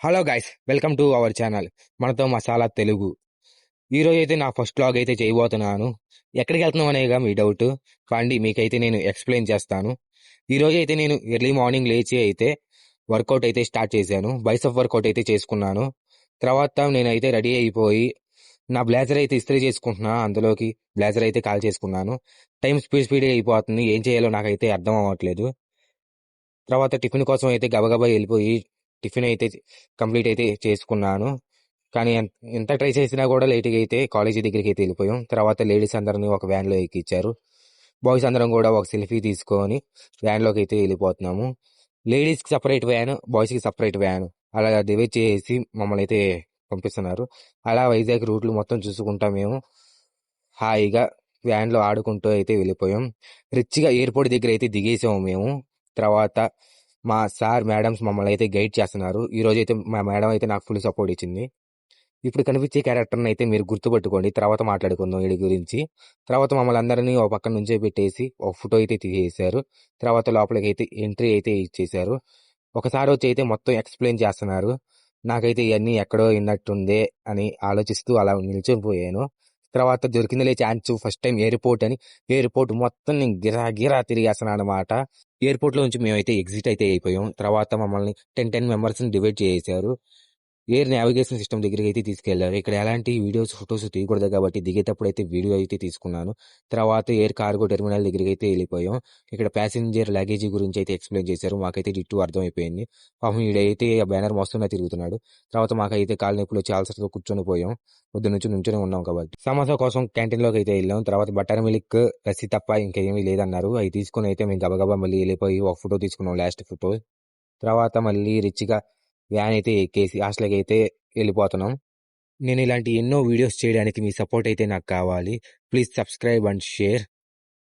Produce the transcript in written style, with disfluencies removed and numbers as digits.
Hello guys, welcome to our channel మనతో మసాలా తెలుగు. ఈ రోజు అయితే నా ఫస్ట్ వ్లాగ్ అయితే చేయబోతున్నాను. ఎక్కడికి వెళ్తున్నాం అనేగా మీ డౌట్. పండి మీకైతే నేను ఎక్స్ప్లెయిన్ చేస్తాను. ఈ రోజు అయితే నేను ఎర్లీ మార్నింగ్ లేచి అయితే వర్కౌట్ అయితే స్టార్ట్ చేశాను. బైసెప్ వర్కౌట్ అయితే చేసుకున్నాను. తర్వాత నేనైతే రెడీ అయిపోయి నా బ్లేజర్ అయితే ఇస్త్రీ చేసుకుంటున్నా. అందులోకి బ్లేజర్ అయితే కాల్ చేసుకున్నాను. టైం స్పీడ్గా అయిపోతుంది. ఏం చేయాలో నాకైతే అర్థం అవ్వట్లేదు. తర్వాత టిఫిన్ కోసం అయితే గబగబా వెళ్ళిపోయి టిఫిన్ అయితే కంప్లీట్ అయితే చేసుకున్నాను. కానీ ఎంత ట్రై చేసినా కూడా లేట్గా అయితే కాలేజీ దగ్గరికి అయితే వెళ్ళిపోయాం. తర్వాత లేడీస్ అందరినీ ఒక వ్యాన్లో ఎక్కించారు. బాయ్స్ అందరం కూడా ఒక సెల్ఫీ తీసుకొని వ్యాన్లోకి అయితే వెళ్ళిపోతున్నాము. లేడీస్కి సపరేట్ వ్యాన్, బాయ్స్కి సపరేట్ వ్యాన్ అలా డివైడ్ చేసి మమ్మల్ని అయితే పంపిస్తున్నారు. అలా వైజాగ్ రూట్లు మొత్తం చూసుకుంటా మేము హాయిగా వ్యాన్లో ఆడుకుంటూ అయితే వెళ్ళిపోయాం. రిచ్గా ఎయిర్పోర్ట్ దగ్గర అయితే దిగేసాము మేము. తర్వాత మా సార్ మేడమ్స్ మమ్మల్ని అయితే గైడ్ చేస్తున్నారు. ఈ రోజు అయితే మా మేడం అయితే నాకు ఫుల్ సపోర్ట్ ఇచ్చింది. ఇప్పుడు కనిపించే క్యారెక్టర్ని అయితే మీరు గుర్తుపెట్టుకోండి. తర్వాత మాట్లాడుకుందాం వీడి గురించి. తర్వాత మమ్మల్ని అందరినీ ఒక పక్కన నుంచే పెట్టేసి ఒక ఫోటో అయితే తీసేశారు. తర్వాత లోపలికి అయితే ఎంట్రీ అయితే ఇచ్చేశారు. ఒకసారి వచ్చి అయితే మొత్తం ఎక్స్ప్లెయిన్ చేస్తున్నారు. నాకైతే ఇవన్నీ ఎక్కడో విన్నట్టుందే అని ఆలోచిస్తూ అలా నిల్చొనిపోయాను. తర్వాత దొరికిందిలే ఛాన్స్, ఫస్ట్ టైం ఎయిర్పోర్ట్ అని ఎయిర్పోర్ట్ మొత్తం నేను గిరా గిరా తిరిగేస్తున్నాను అనమాట. ఎయిర్పోర్ట్ లో నుంచి మేమైతే ఎగ్జిట్ అయితే అయిపోయాం. తర్వాత మమ్మల్ని 10 మెంబర్స్ ని డివైడ్ చేశారు. ఎయిర్ నావిగేషన్ సిస్టమ్ దగ్గరికి అయితే తీసుకెళ్లారు. ఇక్కడ ఎలాంటి వీడియోస్ ఫొటోస్ తీయకూడదు కాబట్టి దిగేటప్పుడు అయితే వీడియో అయితే తీసుకున్నాను. తర్వాత ఎయిర్ కార్గో టెర్మినల్ దగ్గరికి అయితే వెళ్ళిపోయాం. ఇక్కడ ప్యాసింజర్ లగేజీ గురించి అయితే ఎక్స్ప్లెయిన్ చేశారు. మాకైతే డిట్టు అర్థమైపోయింది. పాపం ఈడైతే ఆ బ్యానర్ మస్తున్నా తిరుగుతున్నాడు. తర్వాత మాకైతే కాలు నొప్పులు వచ్చి అలసటతో కూర్చొని పోయాం. పొద్దు నుంచి నుంచొని ఉన్నాం కాబట్టి సమోసా కోసం క్యాంటీన్ లోకి అయితే వెళ్ళాం. తర్వాత బటర్ మిల్క్, లస్సీ తప్ప ఇంకేమీ లేదన్నారు. అవి తీసుకుని అయితే మేము గబగబా మళ్ళీ వెళ్ళిపోయి ఒక ఫోటో తీసుకున్నాం, లాస్ట్ ఫోటో. తర్వాత మళ్ళీ రిచ్గా వ్యాన్ అయితే ఎక్కేసి హాస్టల్కి అయితే వెళ్ళిపోతున్నాం. నేను ఇలాంటి ఎన్నో వీడియోస్ చేయడానికి మీ సపోర్ట్ అయితే నాకు కావాలి. Please subscribe and share.